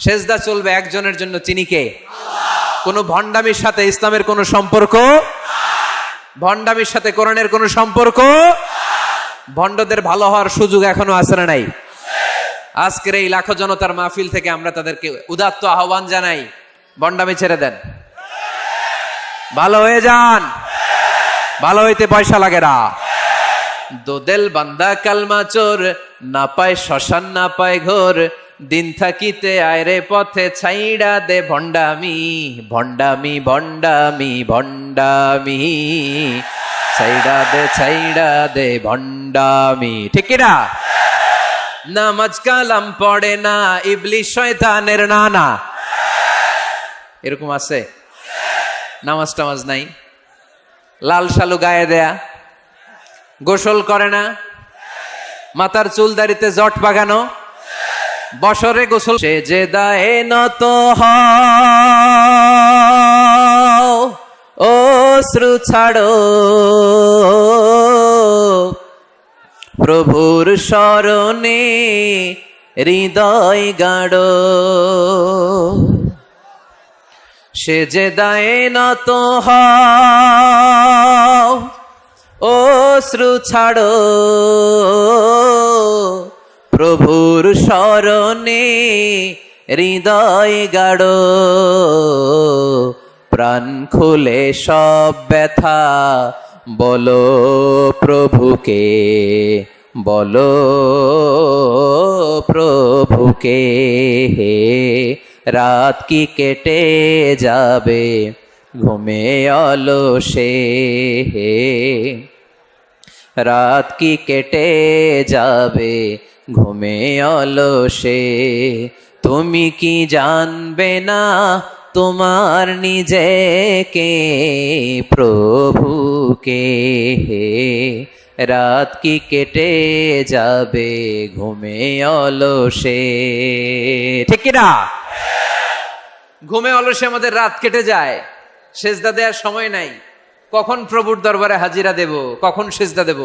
সেজদা চলবে একজনের জন্য, তিনি কে? কোন ভণ্ডামির সাথে ইসলামের কোন সম্পর্ক, ভণ্ডামির সাথে কোরআনের কোন সম্পর্ক। ভণ্ডদের ভালো হওয়ার সুযোগ এখনো আছে না নাই? আজকের এই লাখো জনতার মাহফিল থেকে আমরা তাদেরকে উদাত্ত আহ্বান জানাই, ভণ্ডামি ছেড়ে দেন, ভালো হয়ে যান। ভালো হইতে পয়সা লাগে না। দোদেল বান্দা কালমা চোর, না পায় শ্মশান না পায় ঘোর, দিন থাকিতে আয়রে পথে ছাইড়া দে ভণ্ডামি, ভণ্ডামি ভণ্ডামি ভণ্ডামি, ছাইড়া দে ভণ্ডামি। ঠিক কিনা? নামাজ কালাম পড়ে না, ইবলিশ শয়তানের নানা। এরকম আছে? নামাজ টামাজ নাই, লাল শালু গায়ে দেয়া, গোসল করে না, মাথার চুল দাড়িতে জট বাগানো, বছরে গোসল। সেজদায়ে নত হও, অশ্রু ছাড়ো, প্রভুর শরণে হৃদয় গাড়ো। সেজদায়ে নত হও, অশ্রু ছাড়ো, প্রভুর শরণে হৃদয় গাড়ো। প্রাণ খুলে সব ব্যথা বলো প্রভুকে, বলো প্রভুকে। রাত কি কেটে যাবে ঘুমে অলসে, রাত কি কেটে যাবে ঘুমে অলসে। তুমি কি জানবে না তোমার নিজেকে, প্রভুকে। রাত কি কেটে যাবে ঘুমে অলসে। ঠিক কিনা? ঘুমে অলসে আমাদের রাত কেটে যায়, সেজদা দেওয়ার সময় নাই। কখন প্রভুর দরবারে হাজিরা দেব, কখন সেজদা দেব?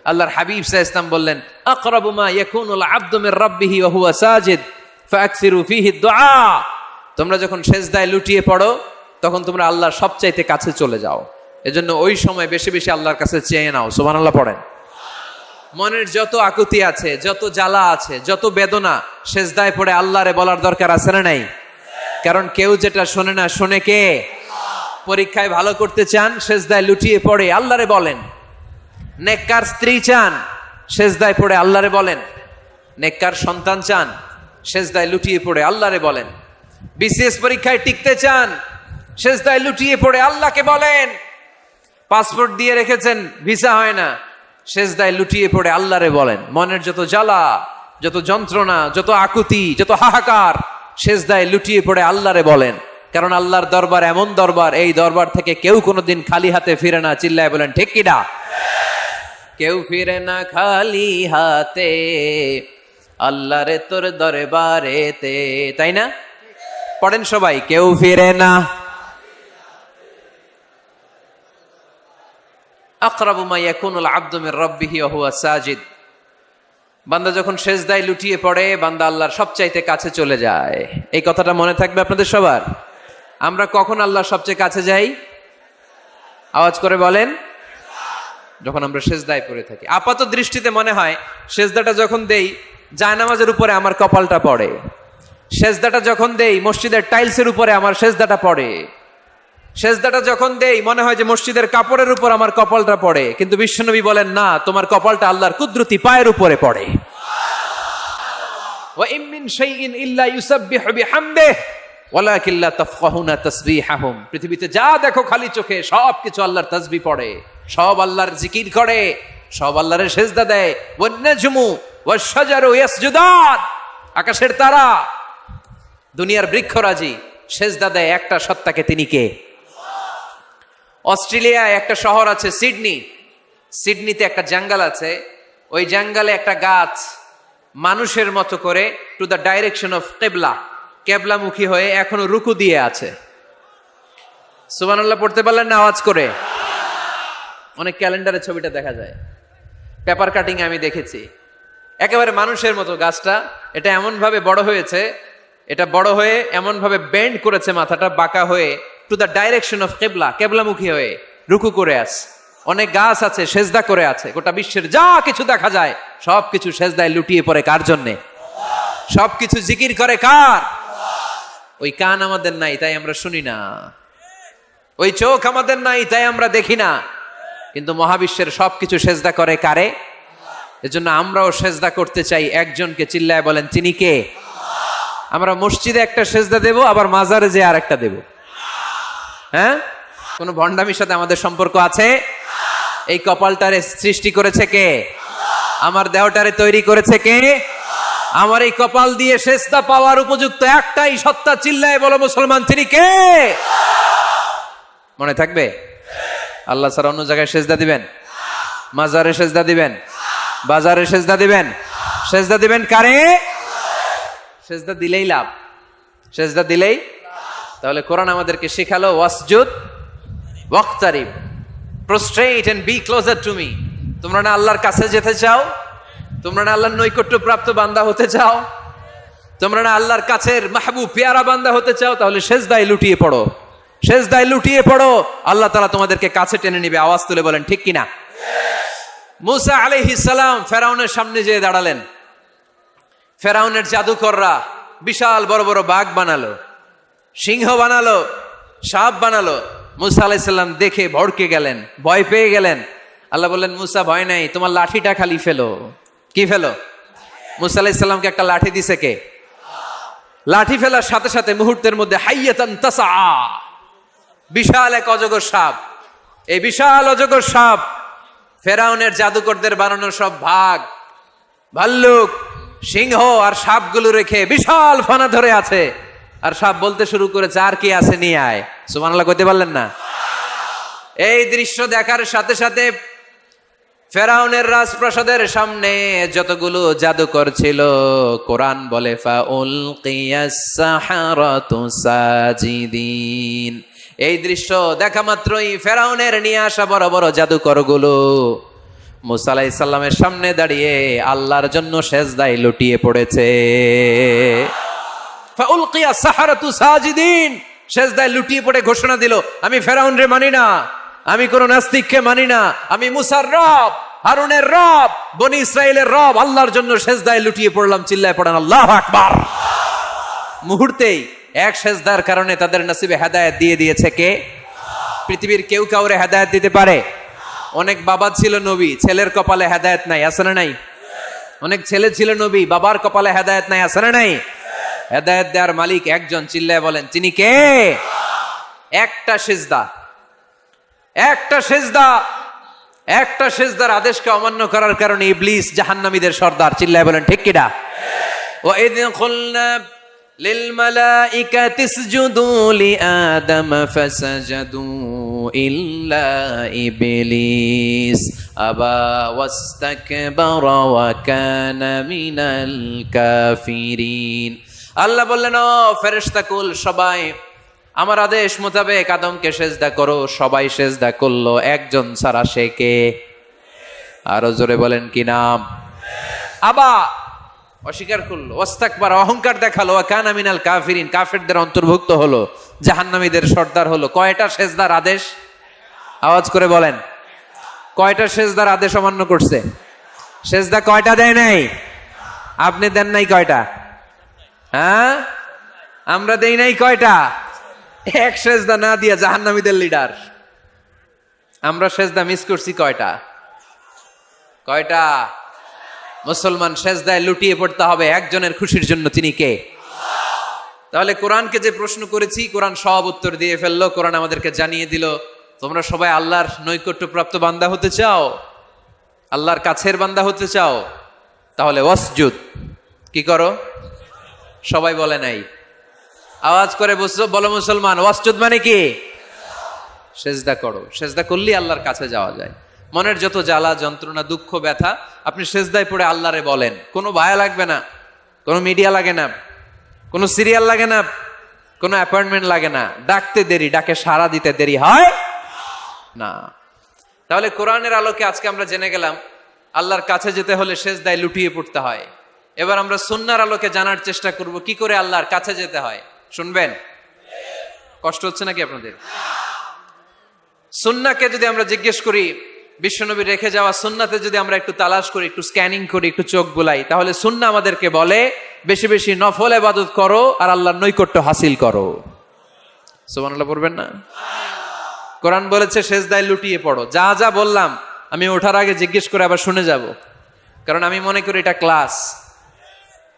আল্লাহর হাবিব সাল্লাল্লাহু আলাইহি ওয়াসাল্লাম বললেন, আকরাবু মা ইয়াকুনুল আবদু মির রাব্বিহি ওয়া হুয়া সাজিদ ফাকসিরু ফীহি দুআ। তোমরা যখন সেজদায় লুটিয়ে পড়ো তখন তোমরা আল্লাহর সবচাইতে কাছে চলে যাও। এজন্য ওই সময় বেশি বেশি আল্লাহর কাছে চেয়ে নাও। সুবহানাল্লাহ পড়েন। মনের যত আকুতি আছে, যত জ্বালা আছে, যত বেদনা, সেজদায় পড়ে আল্লাহরে বলার দরকার আছে না নাই? কারণ কেউ যেটা শোনে না, শোনে কে? পরীক্ষায় ভালো করতে চান, সেজদায় লুটিয়ে পড়ে আল্লাহরে বলেন। নেককার স্ত্রী চান, সেজদায় পড়ে আল্লাহরে বলেন। নেককার সন্তান চান, সেজদায় লুটিয়ে পড়ে আল্লাহরে বলেন। বিসিএস পরীক্ষায় টিকতে চান, সেজদায় লুটিয়ে পড়ে আল্লাহকে বলেন। পাসপোর্ট দিয়ে রেখেছেন, ভিসা হয় না, সেজদায় লুটিয়ে পড়ে আল্লাহরে বলেন। মনের যত জ্বালা, যত যন্ত্রণা, যত আকুতি, যত হাহাকার, সেজদায় লুটিয়ে পড়ে আল্লাহরে বলেন। কারণ আল্লাহর দরবার এমন দরবার, এই দরবার থেকে কেউ কোনোদিন খালি হাতে ফিরে না। চিল্লায় বলেন ঠিক কিনা? কেউ ফিরে না খালি হাতে আল্লাহরে তোর দরবারেতে, তাই না? পড়েন সবাই, কেউ ফিরে না। আকরাবু মা ইয়াকুনুল আবদু মির রাব্বিহি ওয়া হুয়া সাজিদ। বান্দা যখন সেজদায় লুটিয়ে পড়ে, বান্দা আল্লাহর সবচাইতে কাছে চলে যায়। এই কথাটা মনে থাকবে আপনাদের সবার। আমরা কখন আল্লাহর সবচেয়ে কাছে যাই? আওয়াজ করে বলেন, যখন আমরা সেজদায় পড়ে থাকি। আপাত দৃষ্টিতে মনে হয় সেজদাটা যখন দেই জায়নামাজের উপরে আমার কপালটা পড়ে, সেজদাটা যখন দেই মসজিদের টাইলসের উপরে আমার সেজদাটা পড়ে, সেজদাটা যখন দেই মনে হয় যে মসজিদের কাপড়ের উপর আমার কপালটা পড়ে। কিন্তু বিশ্বনবী বলেন, না, তোমার কপালটা আল্লাহর কুদরতি পায়ের উপরে পড়ে। ওয়া ইম মিন শাইইন ইল্লা ইউসাব্বিহু বিহামদিহি ওয়ালাকিন লা তাফকাহুনা তাসবিহাহুম। পৃথিবীতে যা দেখো খালি চোখে, সব কিছু আল্লাহর তাসবিহ পড়ে, সব আল্লাহর জিকির করে, সব আল্লাহর সেজদা দেয়। One নাজমু wash শাজারু ইয়াসজুদান। আকাশের তারা, দুনিয়ার বৃক্ষরাজি সেজদা দেয় একটা সত্তাকে, তিনি কে? অস্ট্রেলিয়ায় একটা শহর আছে সিডনি, সিডনিতে একটা জঙ্গল আছে। ওই জঙ্গলে একটা গাছ মানুষের মতো করে টু দ্য ডাইরেকশন অফ কিবলা, কেবলামুখী হয়ে এখনো রুকু দিয়ে আছে। সুবহানাল্লাহ পড়তে পারলেন না আওয়াজ করে? অনেক ক্যালেন্ডারে ছবিটা দেখা যায়, পেপার কাটিং আমি দেখেছি। একেবারে মানুষের মতো গাছটা, এটা এমন ভাবে বড় হয়েছে, এটা বড় হয়ে এমন ভাবে বেন্ড করেছে, মাথাটা বাঁকা হয়ে টু দ্য ডাইরেকশন অফ কেবলা, কেবলামুখী হয়ে রুকু করে আছে। অনেক গাছ আছে সেজদা করে আছে। গোটা বিশ্বের যা কিছু দেখা যায় সবকিছু সেজদায় লুটিয়ে পড়ে কার জন্যে? সবকিছু জিকির করে কার? ওই কান আমাদের নাই তাই আমরা শুনি না, ওই চোখ আমাদের নাই তাই আমরা দেখি না, কিন্তু মহাবিশ্বের সবকিছু সেজদা করে কারে? এজন্য আমরাও সেজদা করতে চাই একজনকে। চিল্লায় বলেন তিনি কে? আমরা মসজিদে একটা সেজদা দেব, আবার মাজারে যে আর একটা দেব। হ্যাঁ, কোন ভণ্ডামির সাথে আমাদের সম্পর্ক আছে? এই কপালটারে সৃষ্টি করেছে কে? আমার দেহটারে তৈরি করেছে কে? আমার এই কপাল দিয়ে সেজদা পাওয়ার উপযুক্ত একটাই সত্তা, চিল্লায় বলো মুসলমান তিনি কে? মনে থাকবে? আল্লাহ ছাড়া অন্য জায়গায় সেজদা দিবেন? মাজারে সেজদা দিবেন? বাজারে সেজদা দিবেন? সেজদা দিবেন কারে? সেজদা দিলেই লাভ, সেজদা দিলেই। তাহলে কোরআন আমাদেরকে শেখালো ওয়াসজুদ ওয়াক্তারিব, prostrate and be closer to me. তোমরা না আল্লাহর কাছে যেতে চাও? তোমরা না আল্লাহর নৈকট্য প্রাপ্ত বান্দা হতে চাও? তোমরা না আল্লাহর কাছের মাহবুব পেয়ারা বান্দা হতে চাও? তাহলে সেজদায় লুটিয়ে পড়ো, সেজদায় লুটিয়ে পড়ো। আল্লাহ তাআলা তোমাদেরকে কাছে টেনে নিবে। আওয়াজ তুলে বলেন ঠিক কিনা? মুসা আলাইহিস সালাম ফেরাউনের সামনে যেয়ে দাঁড়ালেন। ফেরাউনের জাদুকররা বিশাল বড় বড় বাঘ বানালো, সিংহ বানালো, সাপ বানালো। মুসা আলাইহিস সালাম দেখে ভড়কে গেলেন, ভয় পেয়ে গেলেন। আল্লাহ বললেন মুসা ভয় নাই, তোমার লাঠিটা খালি ফেলো। কি ফেলো? মুসা আলাইহিস সালামকে একটা লাঠি দিছে কে? লাঠি ফেলার সাথে সাথে মুহূর্তের মধ্যে হাইয়াতান তাসা, বিশাল এক অজগর সাপ। এই বিশাল অজগর সাপ ফেরাউনের জাদুকরদের বানানো সব ভাগ, ভাল্লুক, সিংহ আর সাপগুলো রেখে বিশাল ফানা ধরে আছে। আর সাপ বলতে শুরু করেছে, আর কি আছে নিয়ে আয়। সুবহানাল্লাহ কইতে পারলেন না? এই দৃশ্য দেখার সাথে সাথে ফেরাউনের রাজপ্রাসাদের সামনে যতগুলো জাদুকর ছিল, কোরআন বলে ফাউলকিয়াস সাহারাতু সাজিদিন। এই দৃশ্য দেখা মাত্রই ফেরাউনের নিয়ে আসা বড় বড় জাদুকরগুলো মুসা আলাইহিস সালামের সামনে দাঁড়িয়ে আল্লাহর জন্য সেজদায় লুটিয়ে পড়েছে। ফাউলকিয়াস সাহারাতু সাজিদিন, সেজদায় লুটিয়ে পড়ে ঘোষণা দিল, আমি ফেরাউনরে মানি না, আমি কোন নাস্তিককে মানি না, আমি মুসার রব, হারুনের রব, বনি ইসরাইলের রব, আল্লাহর জন্য সেজদায় লুটিয়ে পড়লাম। চিল্লায় পড়েন আল্লাহু আকবার। মুহূর্তেই এক সেজদার কারণে তাদের নসিবে হেদায়েত দিয়ে দিয়েছে কে? পৃথিবীর কেউ কাউরে হেদায়েত দিতে পারে? অনেক বাবা ছিল নবী, ছেলের কপালে হেদায়েত নাই, আছে না নাই? অনেক ছেলে ছিল নবী, বাবার কপালে হেদায়েত নাই, আছে না নাই? হেদায়েত দেওয়ার মালিক একজন, চিল্লায় বলেন তিনি কে? একটা সেজদা, একটা সেজদা, একটা সেজদার আদেশকে অমান্য করার কারণে ইবলিস জাহান্নামীদের সর্দার। চিল্লায় বলেন ঠিক কিনা? ওয়া ইয কুলনা লিল মালাইকাতি ইসজুদু লিআদম ফাসাজাদু ইল্লা ইবলিস আবা ওয়াস্তাকবারা ওয়া কানা মিনাল কাফিরিন। আল্লাহ বললেন, ও ফেরেশতাকুল সবাই আমার আদেশ মোতাবেক আদমকে সেজদা করো। সবাই সেজদা করলো, একজন ছাড়া, সে কে? আরো জোরে বলেন কি নাম? আবা, অস্বীকার করলো, ওয়াস্তাকবার, অহংকার দেখালো, ওয়া কানা মিনাল কাফিরিন, কাফেরদের অন্তর্ভুক্ত হলো, জাহান্নামীদের সর্দার হলো। কয়টা সেজদার আদেশ? আওয়াজ করে বলেন, কয়টা সেজদার আদেশ অমান্য করছে? সেজদা কয়টা দেয় নাই? আপনি দেন নাই কয়টা? হ্যাঁ, আমরা দেই নাই কয়টা? এক সেজদা না দিয়া জাহান্নামীদের লিডার। আমরা সেজদা মিস করছি কয়টা? কয়টা? মুসলমান সেজদায় লুটিয়ে পড়তে হবে একজনের খুশির জন্য, তিনি কে? তাহলে কোরআনকে যে প্রশ্ন করেছি, কোরআন সব উত্তর দিয়ে ফেললো। কোরআন আমাদেরকে জানিয়ে দিল, তোমরা সবাই আল্লাহর নৈকট্যপ্রাপ্ত বান্দা হতে চাও, আল্লাহর কাছের বান্দা হতে চাও, তাহলে ওয়াসজুদ কি করো? সবাই বলে নাই, আওয়াজ করে বলো মুসলমান, ওয়াসজুদ মানে কি? সেজদা করো। সেজদা করলেই আল্লাহর কাছে যাওয়া যায়। মনের যত জ্বালা যন্ত্রণা দুঃখ ব্যথা আপনি সেজদায় পড়ে আল্লাহরে বলেন। কোনো ভায়া লাগবে না, কোনো মিডিয়া লাগে না, কোনো সিরিয়াল লাগে না, কোনো অ্যাপয়েন্টমেন্ট লাগে না। ডাকতে দেরি, ডাকে সাড়া দিতে দেরি হয় না। তাহলে কোরআনের আলোকে আজকে আমরা জেনে গেলাম আল্লাহর কাছে যেতে হলে সেজদায় লুটিয়ে পড়তে হয়। এবার আমরা সুন্নাহর আলোকে জানার চেষ্টা করব কি করে আল্লাহর কাছে যেতে হয়। শুনবেন? কষ্ট হচ্ছে নাকি আপনাদের? সুন্নাহকে যদি আমরা জিজ্ঞেস করি, বিশ্বনবী রেখে যাওয়া সুন্নাতে যদি আমরা একটু তালাশ করি, একটু স্ক্যানিং করি, একটু চোখ বুলাই, তাহলে সুন্নাহ আমাদেরকে বলে বেশি বেশি নফল ইবাদত করো আর আল্লাহর নৈকট্য হাসিল করো। সুবহানাল্লাহ পড়বেন না? কোরআন বলেছে সেজদায় লুটিয়ে পড়ো। যা যা বললাম আমি ওঠার আগে জিজ্ঞেস করে আবার শুনে যাব, কারণ আমি মনে করি এটা ক্লাস।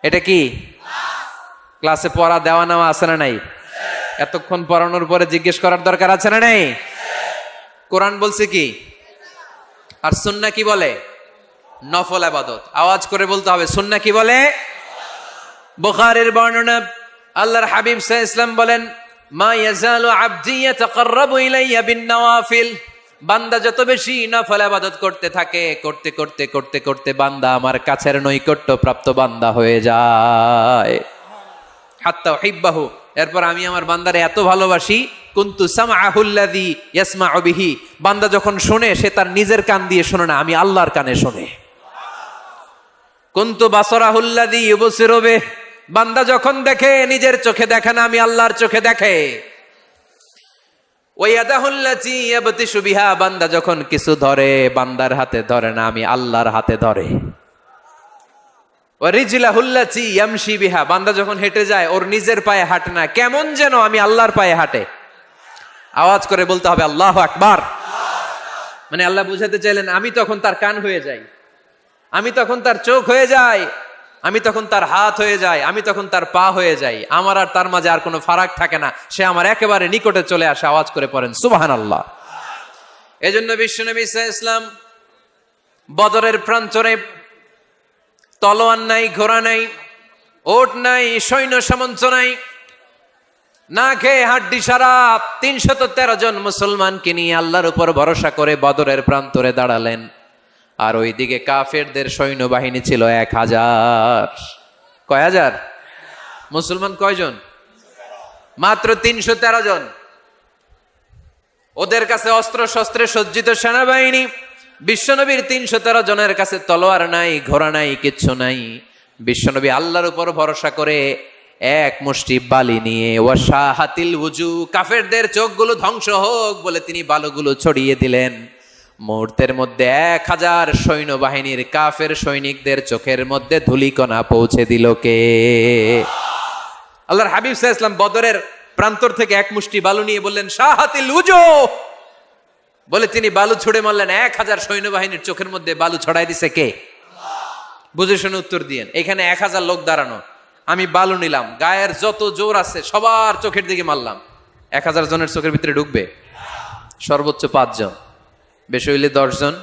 এটা কি ক্লাসে পড়া দেওয়া নেওয়া আছে না নাই? এতক্ষণ পড়ানোর পরে জিজ্ঞেস করার দরকার আছে না নাই? কোরআন বলছে কি আর সুন্নাহ কি বলে? নফল ইবাদত। আওয়াজ করে বলতে হবে, সুন্নাহ কি বলে? বুখারীর বর্ণনা, আল্লাহর হাবিব সাল্লাল্লাহু আলাইহি ওয়াসাল্লাম বলেন, মা ইয়াজালু আবদি ইয়াতাকাররাবু ইলাইয়া বিন নওয়াফিল। বান্দা যত বেশি নফল ইবাদত করতে থাকে, করতে করতে করতে করতে বান্দা আমার কাছের নৈকট্য প্রাপ্ত বান্দা হয়ে যায়। হাত্তা উহিব্বাহু, এরপর আমি আমার বান্দারে এত ভালোবাসি, কুনতু সামআহুল্লাযী ইয়াসমাউ বিহি। বান্দা যখন শোনে সে তার নিজের কান দিয়ে শোনে না, আমি আল্লাহর কানে শোনে। কুনতু বাসারাহুল্লাযী ইউবসিরু বিহি। বান্দা যখন দেখে নিজের চোখে দেখে না, আমি আল্লাহর চোখে দেখে। ওয়ায়াদাহুল্লাতী ইয়াবতিশু বিহা। বান্দা যখন কিছু ধরে বান্দার হাতে ধরে না, আমি আল্লাহর হাতে ধরে। ওয়ারিজলাহুল্লাতী ইয়ামশি বিহা। বান্দা যখন হেঁটে যায় ওর নিজের পায়ে হাঁটে না, কেমন যেন আমি আল্লাহর পায়ে হাঁটে। আওয়াজ করে বলতে হবে আল্লাহু আকবার। মানে আল্লাহ বুঝাতে চাইলেন আমি তখন তার কান হয়ে যাই, আমি তখন তার চোখ হয়ে যাই, আমি তখন তার হাত হয়ে যাই, আমি তখন তার পা হয়ে যাই। আমার আর তার মাঝে আর কোনো ফারাক থাকে না, সে আমার একেবারে নিকটে চলে আসে। আওয়াজ করে পড়েন সুবহানাল্লাহ। এজন্য বিশ্বনবী সাল্লাল্লাহু আলাইহি ওয়াসাল্লাম বদরের প্রান্তরে তলোয়ার নাই, ঘোড়া নাই, ওট নাই, সৈন্য সামন্ত নাই, না খেয়ে হাড্ডি সারা ৩১৩ জন মুসলমানকে নিয়ে আল্লাহর উপর ভরসা করে বদরের প্রান্তরে দাঁড়ালেন। আর ওইদিকে কাফেরদের সৈন্যবাহিনী ছিল ১,০০০। কয় হাজার? মুসলমান কয়জন? মাত্র ৩১৩ জন। ওদের কাছে অস্ত্র শস্ত্রে সজ্জিত সেনাবাহিনী। বিশ্বনবীর ৩১৩ জনের কাছে তলোয়ার নাই, ঘোড়া নাই, কিচ্ছু নাই। বিশ্বনবী আল্লাহর উপর ভরসা করে এক মুষ্টি বালি নিয়ে ওয়াশাহাতিল ওযু, কাফেরদের চোখগুলো ধ্বংস হোক বলে তিনি বালুগুলো ছড়িয়ে দিলেন। মুহূর্তের মধ্যে ১,০০০ সৈন্যবাহিনীর কাফের সৈনিকদের চোখের মধ্যে ধূলিকণা পৌঁছে দিল কে? আল্লাহর হাবিব সাল্লাল্লাহু আলাইহি ওয়াসাল্লাম বদরের প্রান্তর থেকে এক মুষ্টি বালু নিয়ে বললেন শাহাতিল ওযু, বলে তিনি বালু ছুড়ে মারলেন। ১,০০০ সৈন্যবাহিনীর চোখের মধ্যে বালু ছড়াই দিছে কে? বুঝে শুনে উত্তর দিয়েন। এখানে ১,০০০ লোক দাঁড়ানো, আমি বালু নিলাম, গায়ের যত জোর আছে সবার চোখের দিকে মারলাম। ১,০০০ জনের চোখের ভিতরে ঢুকবে? সর্বোচ্চ ৫ জন, বেশি হইলে ১০ জন,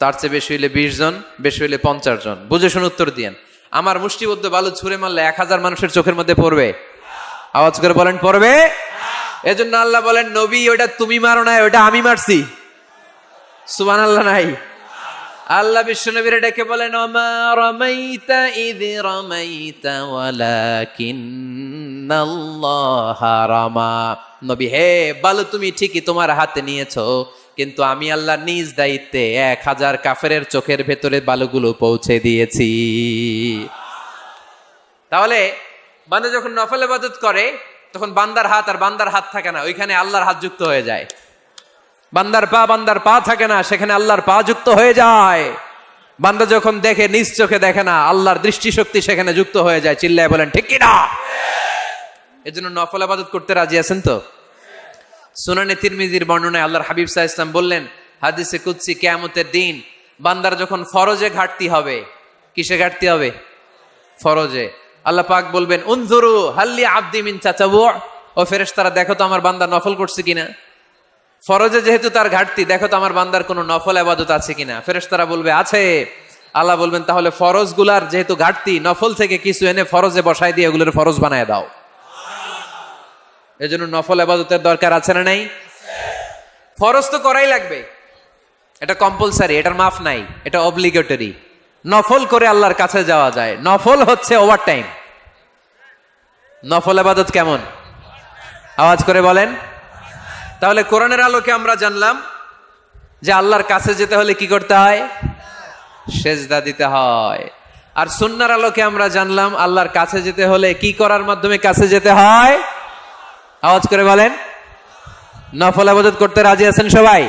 তার চেয়ে বেশি হইলে ২০ জন, বেশি হইলে ৫০ জন। বুঝে শুনে উত্তর দিয়েন। আমার মুষ্টিবদ্ধ বালু ছুঁড়ে মারলে ১,০০০ মানুষের চোখের মধ্যে পড়বে? আওয়াজ করে বলেন পড়বে। এজন্য আল্লাহ বলেন নবী ওটা তুমি মারো নাই, ওটা আমি মারছি। সুবহানাল্লাহ নাই? আল্লাহ বিশ্বনবীর ডেকে বলেন ওমা রামাইতা ইয রামাইতা ওয়ালাকিন্নাল্লাহা রামা। নবী হে, বালু তুমি ঠিকই তোমার হাতে নিয়েছো, কিন্তু আমি আল্লাহ নিজ দায়িত্বে ১,০০০ কাফেরের চোখের ভেতরে বালুগুলো পৌঁছে দিয়েছি। তাহলে বান্দা যখন নফল ইবাদত করে তখন বান্দার হাত আর বান্দার হাত থাকে না, ওইখানে আল্লাহর হাত যুক্ত হয়ে যায়। বান্দার পা থাকে না, সেখানে আল্লাহর পা যুক্ত হয়ে যায়। বান্দা যখন দেখে নিজ চোখে দেখে না, আল্লাহর দৃষ্টিশক্তি সেখানে যুক্ত হয়ে যায়। চিল্লায় বলেন ঠিক কি না? এজন্য নফল ইবাদত করতে রাজি আছেন তো? সুনানে তিরমিজির বর্ণনায় আল্লাহর হাবিব সাল্লাল্লাহু আলাইহি ওয়াসাল্লাম বললেন হাদিসে কুদসি, কিয়ামতের দিন বান্দার যখন ফরজে ঘাটতি হবে, কিসে ঘাটতি হবে? ফরজে। আল্লাহ পাক বলবেন উনজুরু হাল্লি আবদি মিন তাতাওয়ু, ও ফেরেশতারা দেখো তো আমার বান্দা নফল করছে কিনা। ফরজে যেহেতু তার ঘাটতি, দেখো তো আমার বান্দার কোনো নফল ইবাদত আছে কিনা। ফেরেশতারা বলবে আছে। আল্লাহ বলবেন তাহলে ফরজ গুলার যেহেতু ঘাটতি, নফল থেকে কিছু এনে ফরজে বসাই দিয়ে ওগুলোর ফরজ বানায় দাও। এজন্য নফল ইবাদতের দরকার আছে না নাই? ফরজ তো করাই লাগবে, এটা কম্পালসারি, এটার মাফ নাই, এটা অব্লিগেটরি। নফল করে আল্লাহর কাছে যাওয়া যায়। নফল হচ্ছে ওভার টাইম। নফল ইবাদত কেমন? আওয়াজ করে বলেন। তাহলে কোরআনের আলোকে আমরা জানলাম যে আল্লাহর কাছে যেতে হলে কি করতে হয়? সেজদা দিতে হয়। আর সুন্নাহর আলোকে আমরা জানলাম আল্লাহর কাছে যেতে হলে কি করার মাধ্যমে কাছে যেতে হয়? আওয়াজ করে বলেন। নফল ইবাদত করতে রাজি আছেন সবাই?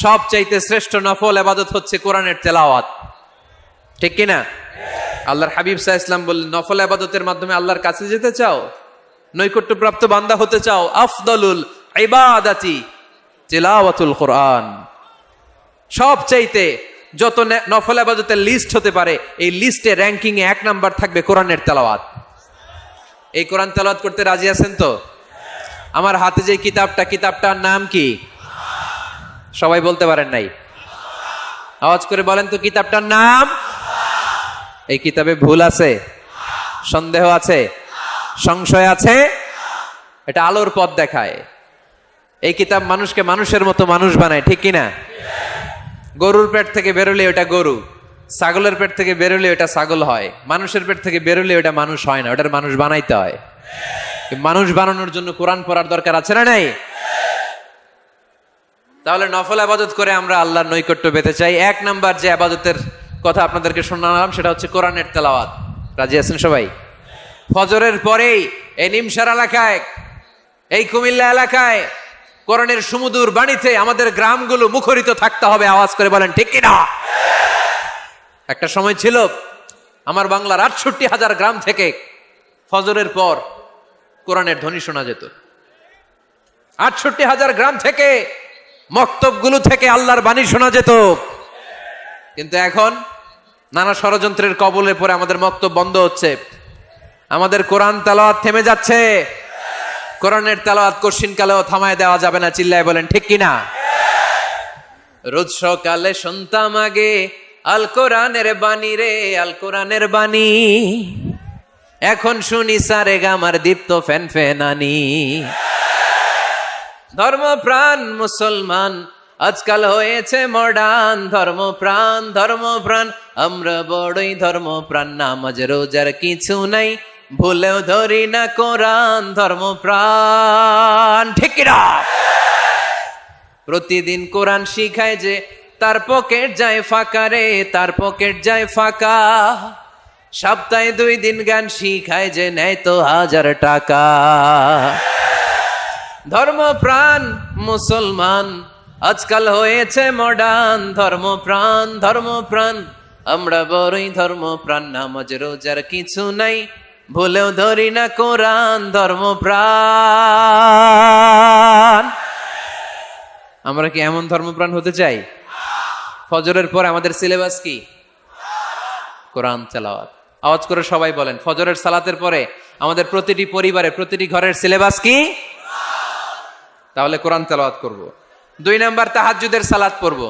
সবচাইতে শ্রেষ্ঠ নফল ইবাদত হচ্ছে কোরআনের তেলাওয়াত, ঠিক কিনা? আল্লাহর হাবিব সাল্লাল্লাহু আলাইহি ওয়াসাল্লাম বললেন, নফল ইবাদতের মাধ্যমে আল্লাহর কাছে যেতে চাও, নৈকট্যপ্রাপ্ত বান্দা হতে চাও, আফদলুল ইবাদাতি তিলাওয়াতুল কোরআন। সবচাইতে যত নফল ইবাদতের লিস্ট হতে পারে, এই লিস্টে র্যাঙ্কিং এ 1 নাম্বার থাকবে কোরআনের তেলাওয়াত। এই কোরআন তেলাওয়াত করতে রাজি আছেন তো? আমার হাতে যে কিতাবটার নাম কি? সবাই বলতে পারেন নাই? আওয়াজ করে বলেন তো, কিতাবটার নাম? এই কিতাবে ভুল আছে? সন্দেহ আছে? সংশয় আছে? এটা আলোর পথ দেখায়। এই কিতাব মানুষকে মানুষের মতো মানুষ বানায়, ঠিক কিনা? গরুর পেট থেকে বেরোলে ওটা গরু, ছাগলের পেট থেকে বেরোলে ওটা ছাগল হয়, মানুষের পেট থেকে বেরোলে ওটা মানুষ হয় না, ওটার মানুষ বানাইতে হয়। মানুষ বানানোর জন্য কোরআন পড়ার দরকার আছে না নাই? তাহলে নফল ইবাদত করে আমরা আল্লাহর নৈকট্য পেতে চাই। 1 নাম্বার যে ইবাদতের কথা আপনাদেরকে শোনালাম সেটা হচ্ছে কোরআনের তেলাওয়াত। রাজি আছেন সবাই? ফজরের পরেই এই নিমসার এলাকায়, এই কুমিল্লা এলাকায় কোরআনের সুমধুর বাণীতে আমাদের গ্রামগুলো মুখরিত থাকতে হবে। আওয়াজ করে বলেন ঠিক কিনা? একটা সময় ছিল আমার বাংলার 68,000 গ্রাম থেকে ফজরের পর কোরআনের ধ্বনি শোনা যেত। 68,000 গ্রাম থেকে, মক্তবগুলো থেকে আল্লাহর বাণী শোনা যেত। কিন্তু এখন নানা ষড়যন্ত্রের কবলে পড়ে আমাদের মক্তব বন্ধ হচ্ছে, আমাদের কোরআন তেলাওয়াত থেমে যাচ্ছে। কোরআনের তেলাওয়াত কশিন কালেও থামায় দেওয়া যাবে না। চিল্লায় বলেন ঠিক কিনা? রোজ সকালে শুনতাম আগে আল কোরআনের বাণী রে, আল কোরআনের বাণী। এখন শুনি সারে গামার দীপ্ত ফ্যান ফেনানি। ধর্মপ্রাণ মুসলমান আজকাল হয়েছে মডার্ন। ধর্মপ্রাণ ধর্মপ্রাণ আমরা বড়ই ধর্মপ্রাণ। নামাজ রোজার কিছু নাই, ভুলেও ধরি না কোরআন। ধর্মপ্রাণ ঠিক কিনা? প্রতিদিন কোরআন শিখায় যে তার পকেট যায় ফাঁকা রে, তার পকেট যায় ফাঁকা। সপ্তাহে 2 দিন গান শিখায় যে নেয় তো 1000 টাকা। ধর্মপ্রাণ মুসলমান আজকাল হয়েছে মডার্ন। ধর্মপ্রাণ ধর্মপ্রাণ আমরা বড়ই ধর্মপ্রাণ। নামাজ রোজার কিছু নাই, ভুলেও ধরি না কোরআন। ধর্মপ্রাণ। আমরা কি এমন ধর্মপ্রাণ হতে চাই? ফজরের পর আমাদের সিলেবাস কি? কোরআন তেলাওয়াত। আওয়াজ করে সবাই বলেন, ফজরের সালাতের পরে আমাদের প্রতিটি পরিবারে, প্রতিটি ঘরের সিলেবাস কি? তাহলে কোরআন তেলাওয়াত করব। 2 নাম্বার তাহাজ্জুদের সালাত পড়ব।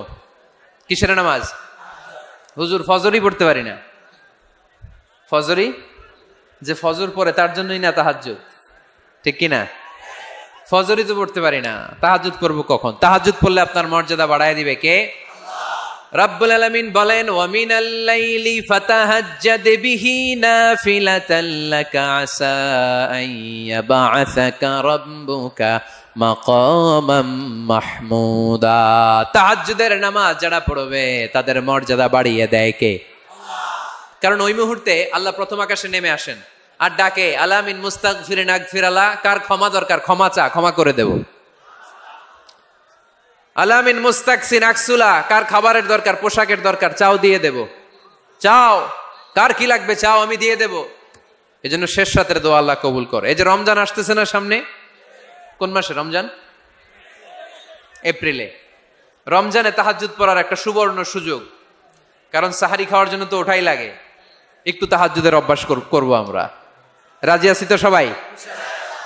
কিসের নামাজ? হুজুর ফজরই পড়তে পারি না। ফজরই যে ফজর পড়ে তার জন্যই না তাহাজ্জুদ, ঠিক কিনা? ফজরই তো পড়তে পারি না, তাহাজ্জুদ করব কখন? তাহাজ্জুদ পড়লে আপনার মর্যাদা বাড়ায় দিবে কে? রাব্বুল আলামিন বলেন, ওয়া মিনাল লাইলি ফাতাহাজ্জাদ বিহি নাফিলাতান লাকা আসা আন ইয়াবআসাকা রাব্বুকা মাকামাম মাহমুদা। তাহাজ্জুদের নামাজ যারা পড়বে তাদের মর্যাদা বাড়িয়ে দেয় কে? কারণ ওই মুহূর্তে আল্লাহ প্রথম আকাশে নেমে আসেন আর ডাকে, আলা মিন মুস্তাগফিরিন আগফিরালা। কার ক্ষমা দরকার? ক্ষমা চা, ক্ষমা করে দেব। আলা মিন মুস্তাকসিন আকসুলা। কার খাবারের দরকার, পোশাকের দরকার, চাও দিয়ে দেব। চাও, কার কি লাগবে চাও, আমি দিয়ে দেব। এজন্য শেষ রাতের দোয়া আল্লাহ কবুল করে। এই যে রমজান আসতেছে না সামনে, কোন মাসে রমজান? এপ্রিলে। রমজানে তাহাজ্জুদ পড়ার একটা সুবর্ণ সুযোগ, কারণ সাহারি খাওয়ার জন্য তো ওঠাই লাগে। একটু তাহাজ্জুদের অভ্যাস করব আমরা। রাজি আছি তো সবাই?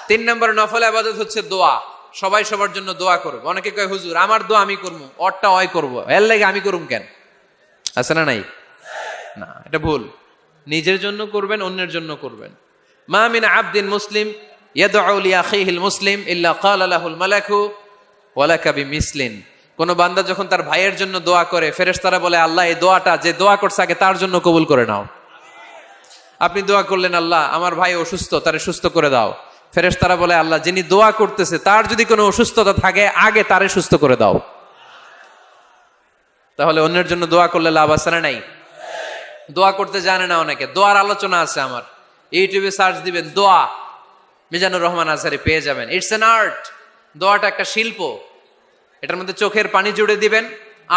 3 নম্বর নফল ইবাদত হচ্ছে দোয়া। সবাই সবার জন্য দোয়া করব। অনেকে কয় হুজুর আমার দোয়া আমি করবো, ওরটা ওই করবো, এর লাগে আমি করুম কেন? আছে না নাই? না, এটা ভুল। নিজের জন্য করবেন, অন্যের জন্য করবেন। মা মিন আবদিন মুসলিম ইয়াদউ লিআখিহিল মুসলিম ইল্লা ক্বালা লাহুল মালাকু ওয়া লাকা বিমিসলিন। কোন বান্দা যখন তার ভাইয়ের জন্য দোয়া করে, ফেরেশতারা বলে, আল্লাহ এই দোয়াটা যে দোয়া করছে আগে তার জন্য কবুল করে নাও। আপনি দোয়া করলেন, আল্লাহ আমার ভাই অসুস্থ, তারে সুস্থ করে দাও। ফেরেশতারা বলে, আল্লাহ যিনি দোয়া করতেছে তার যদি কোনো অসুস্থতা থাকে আগে তারে সুস্থ করে দাও। তাহলে অন্যের জন্য দোয়া করলে লাভ আছে না নাই? দোয়া করতে জানে না অনেকে, দোয়ার আলোচনা আছে আমার, ইউটিউবে সার্চ দিবেন দোয়া, মিজানুর রহমান আজহারী পেয়ে যাবেন। ইটস অ্যান আর্ট, দোয়াটা একটা শিল্প। এটার মধ্যে চোখের পানি জুড়ে দিবেন,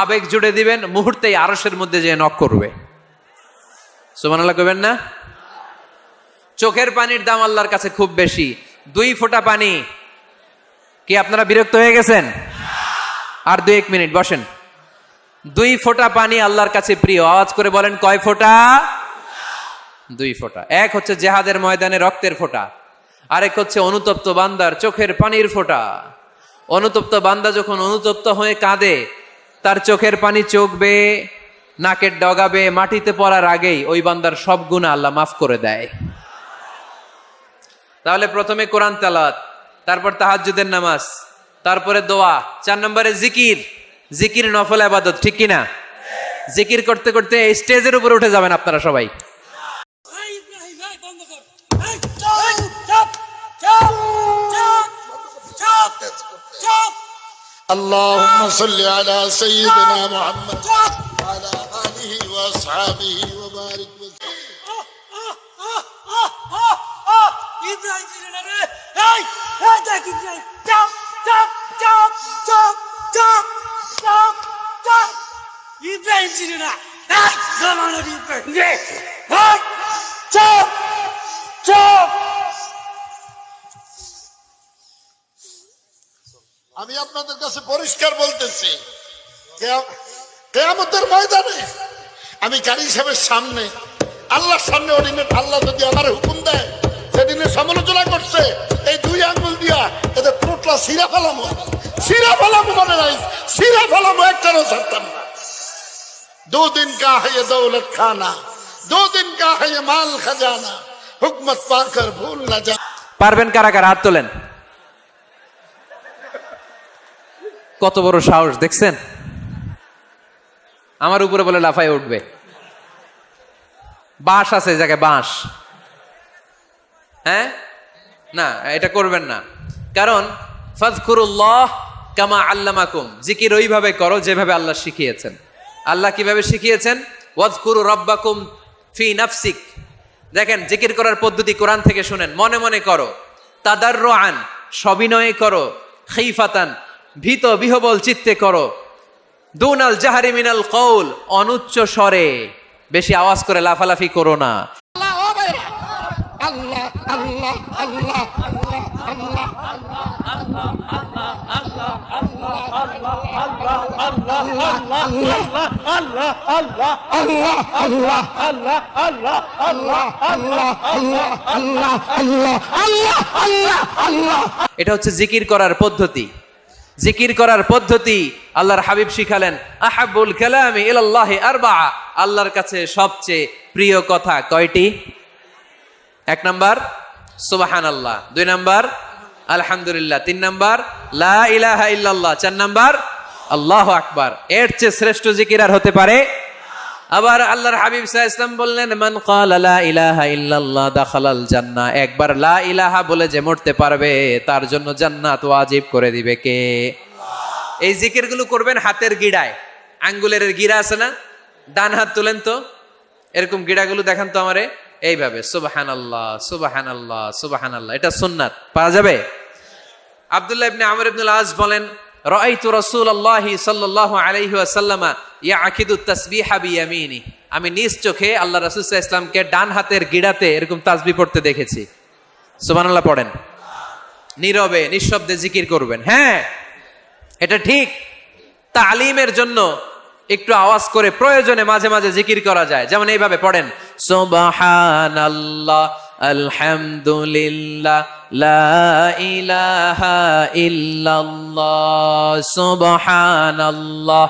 আবেগ জুড়ে দিবেন, মুহূর্তেই আরশের মধ্যে যে নক করবে। সুবহানাল্লাহ কইবেন না? চোখের পানির দাম আল্লাহর কাছে খুব বেশি। 2 ফোঁটা পানি, কি আপনারা বিরক্ত হয়ে গেছেন? আর 2-1 মিনিট বসেন। 2 ফোঁটা পানি আল্লাহর কাছে প্রিয়। আওয়াজ করে বলেন কয় ফোঁটা? 2 ফোঁটা। এক হচ্ছে জেহাদের ময়দানে রক্তের ফোঁটা, আরেক হচ্ছে অনুতপ্ত বান্দার চোখের পানির ফোঁটা। অনুতপ্ত বান্দা যখন অনুতপ্ত হয়ে কাঁদে, তার চোখের পানি চোখ বেয়ে নাকের ডগাবে মাটিতে পড়ার আগেই ওই বান্দার সব গুনাহ আল্লাহ মাফ করে দেয়। তাহলে প্রথমে কোরআন তেলাওয়াত, তারপর তাহাজ্জুদের নামাজ, তারপরে দোয়া, 4 নম্বরে জিকির। জিকির নফল ইবাদত, ঠিক কিনা? জিকির করতে করতে এই স্টেজের উপরে উঠে যাবেন আপনারা সবাই। اللهم صل على سيدنا محمد وعلى آله وأصحابه وبارك وسلم. আমি আপনাদের কাছে পরিষ্কার বলতেছি, কিয়ামতের ময়দানে আমি কারি সাহেবের সামনে, আল্লাহর সামনে অডিনেট, আল্লাহ যদি আমার হুকুম দেয়, সেদিনে সমালোচনা করছে এই 2 আঙ্গুল দিয়া এদের ঠোঁটলা সিরা ফেলামো, সিরা ফেলামো, মানে নাই সিরা ফেলামো, একটারও ছাড়তাম না। 2 दिन का है ये दौलत खाना, 2 दिन का है ये माल खजाना, हुकमत पाकर भूल ना जा। পারবেন কারা কারা? হাত তোলেন। কত বড় সাহস দেখছেন? আমার উপরে বলে লাফায় উঠবে। বাঁশ আছে এই জায়গায়, বাঁশ। হ্যাঁ, না এটা করবেন না, কারণ ফাযকুরুল্লাহ কামা আল্লামাকুম, জিকির ওইভাবে করো যেভাবে আল্লাহ শিখিয়েছেন। আল্লাহ কিভাবে শিখিয়েছেন? ওয়াযকুরু রাব্বাকুম ফি নাফসিক। দেখেন, জিকির করার পদ্ধতি কোরআন থেকে শুনেন। মনে মনে করো, তাদাররুআন সবিনয়ে করো, খিফাতান ভীত বিহবল চিত্তে করো, দুনাল জাহরি মিনাল কওল অনুচ্চ স্বরে, বেশি আওয়াজ করে লাফালাফি করো না। এটা হচ্ছে জিকির করার পদ্ধতি। জিকির করার পদ্ধতি আল্লাহর হাবিব শিখালেন, আহাব্বুল কালামি ইলাল্লাহি আরবাআ, আল্লাহর কাছে সবচেয়ে প্রিয় কথা কয়টি? 1 নাম্বার সুবহানাল্লাহ, 2 নাম্বার আলহামদুলিল্লাহ, 3 নাম্বার লা ইলাহা ইল্লাল্লাহ, 4 নাম্বার আল্লাহু আকবার। এর চেয়ে শ্রেষ্ঠ জিকির আর হতে পারে? আবার আল্লাহর হাবিব সাল্লাল্লাহু আলাইহি ওয়াসাল্লাম বললেন, মান ক্বালা লা ইলাহা ইল্লাল্লাহ দাখালাল জান্নাহ, একবার লা ইলাহা বলে যে মরতে পারবে তার জন্য জান্নাত ওয়াজিব করে দিবে কে? আল্লাহ। এই জিকিরগুলো করবেন হাতের গিড়ায়, আঙ্গুলের গিড়া আছে না, ডান হাত তুলেন তো, এরকম গিড়াগুলো দেখান তো আমারে, এইভাবে সুবহানাল্লাহ সুবহানাল্লাহ সুবহানাল্লাহ, এটা সুন্নাত, পারা যাবে? আব্দুল্লাহ ইবনে আমর ইবনুল আস বলেন, রাআইতু রাসূলুল্লাহি সাল্লাল্লাহু আলাইহি ওয়াসাল্লাম ইয়াকিদু তাসবিহা বিয়ামিনি, আমি নিজ চোখে আল্লাহ রাসূল সাল্লাল্লাহু আলাইহি ওয়াসাল্লামকে ডান হাতের গিড়াতে এরকম তাসবিহ পড়তে দেখেছি। সুবহানাল্লাহ পড়েন, নীরবে নিঃশব্দে জিকির করবেন। হ্যাঁ, এটা ঠিক। তালিমের জন্য একটু আওয়াজ করে প্রয়োজনে মাঝে মাঝে জিকির করা যায়, যেমন এইভাবে পড়েন, সুবহানাল্লাহ আলহামদুলিল্লাহ লা ইলাহা ইল্লাল্লাহ সুবহানাল্লাহ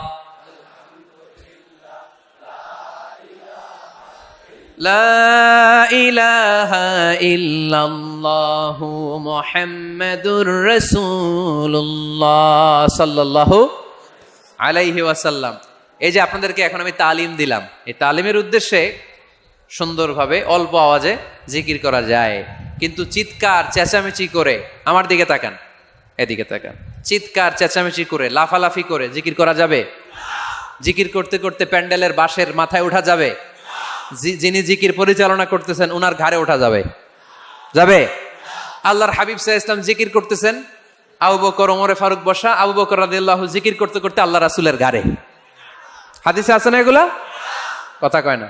লা ইলাহা ইল্লাল্লাহু মুহাম্মাদুর রাসূলুল্লাহ সাল্লাল্লাহু আলাইহি ওয়াসাল্লাম। এই যে আপনাদেরকে এখন আমি তালিম দিলাম, এই তালিমের উদ্দেশ্যে সুন্দরভাবে অল্প আওয়াজে জিকির করা যায়, কিন্তু চিৎকার চেঁচামেচি করে, আমার দিকে তাকান, এদিকে তাকান, চিৎকার চেঁচামেচি করে লাফালাফি করে জিকির করা যাবে? জিকির করতে করতে প্যান্ডেলের বাঁশের মাথায় ওঠা যাবে? যিনি জিকির পরিচালনা করতেছেন উনার ঘাড়ে ওঠা যাবে? যাবে? আল্লাহর হাবিব সাল্লাল্লাহু আলাইহি ওয়াসাল্লাম জিকির করতেছেন, আবু বকর ওমরে ফারুক বসা, আবু বকর রাদিয়াল্লাহু জিকির করতে করতে আল্লাহ রাসূলের ঘাড়ে। হাদিসে আছে না এগুলা? কথা কয় না।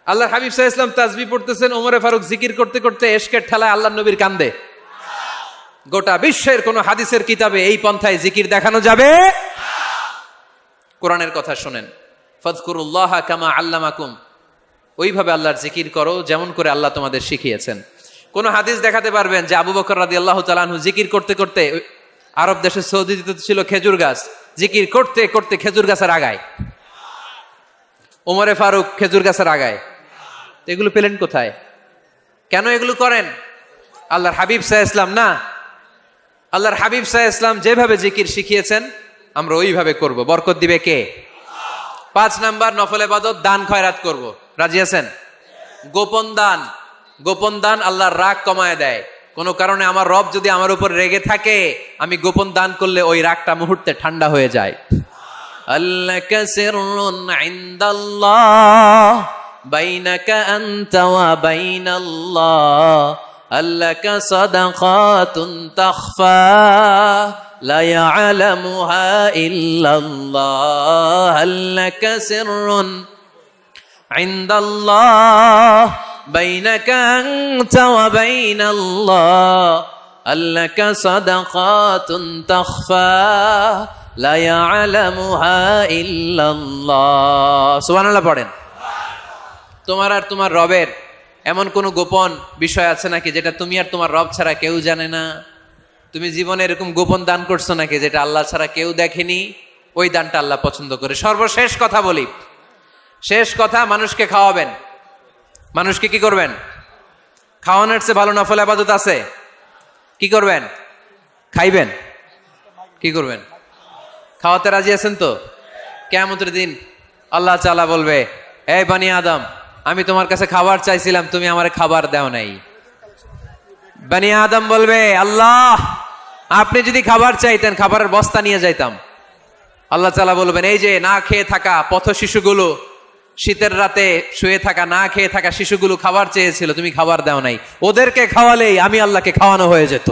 আল্লাহর হাবিব সাল্লাল্লাহু আলাইহি ওয়াসাল্লাম তাসবিহ পড়তেছেন, ওমরে ফারুক জিকির করতে করতে এশকের ঠেলায় আল্লাহর নবীর কান্দে। গোটা বিশ্বের কোন হাদিসের কিতাবে এই পন্থায় জিকির দেখানো যাবে? কোরআনের কথা শুনেন, ফাযকুরুল্লাহ কামা আল্লামাকুম, ওইভাবে আল্লাহর জিকির করো যেমন করে আল্লাহ তোমাদের শিখিয়েছেন। কোন হাদিস দেখাতে পারবেন যে আবু বকর রাদিয়াল্লাহু তাআলা আনহু জিকির করতে করতে, আরব দেশে সৌদিতে ছিল খেজুর গাছ, জিকির করতে করতে খেজুর গাছের আগায়, ওমরে ফারুক খেজুর গাছের আগায়, এগুলো পেলেন কোথায়? কেন এগুলো করেন? আল্লাহর হাবিব সাল্লাল্লাহু আলাইহি ওয়াসাল্লাম না, আল্লাহর হাবিব সাল্লাল্লাহু আলাইহি ওয়াসাল্লাম যেভাবে জিকির শিখিয়েছেন আমরা ওইভাবে করব। বরকত দিবে কে? 5 নাম্বার, নফল ইবাদত, দান খয়রাত করব। রাজি আছেন? গোপন দান, গোপন দান আল্লাহর রাগ কমায় দেয়। কোনো কারণে আমার রব যদি আমার উপর রেগে থাকে, আমি গোপন দান করলে ওই রাগটা মুহূর্তে ঠান্ডা হয়ে যায়। আল্লাকা সিররুন ইনদাল্লাহ বাইনাকা আনতা ওয়া বাইনাল্লাহ, আল্লাকা সাদাকাতুন তাখফা লা ইয়ালামুহা ইল্লাল্লাহ, আল্লাকা সিররুন ইনদাল্লাহ বাইনাকা আনতা ওয়া বাইনাল্লাহ, আল্লাকা সাদাকাতুন তাখফা লা ইয়ালামুহা ইল্লাল্লাহ। সুবহানাল্লাহ পড়েন। তোমার আর তোমার রবের এমন কোন গোপন বিষয় আছে নাকি যেটা তুমি আর তোমার রব ছাড়া কেউ জানে না? তুমি জীবনে এরকম গোপন দান করছো নাকি যেটা আল্লাহ ছাড়া কেউ দেখেনি? ওই দানটা আল্লাহ পছন্দ করে। সর্বশেষ কথা বলি, শেষ কথা, মানুষকে খাওয়াবেন। মানুষকে কি করবেন? খাওয়ানোর চেয়ে ভালো নফল ইবাদত আছে? কি করবেন? খাইবেন। কি করবেন? খাওয়াতে রাজি আছেন তো? কিয়ামতের দিন আল্লাহ তাআলা বলবে, এই বানি আদম, আমি তোমার কাছে খাবার চাইছিলাম, তুমি আমারে খাবার দাও নাই। বানি আদম বলবে, আল্লাহ আপনি যদি খাবার চাইতেন খাবারের বস্তা নিয়ে যাইতাম। আল্লাহ তাআলা বলবেন, এই যে না খেয়ে থাকা পথ শিশুগুলো, শীতের রাতে শুয়ে থাকা না খেয়ে থাকা শিশুগুলো খাবার চেয়েছিল, তুমি খাবার দাও নাই, ওদেরকে খাওয়ালেই আমি আল্লাহকে খাওয়ানো হয়ে যেত।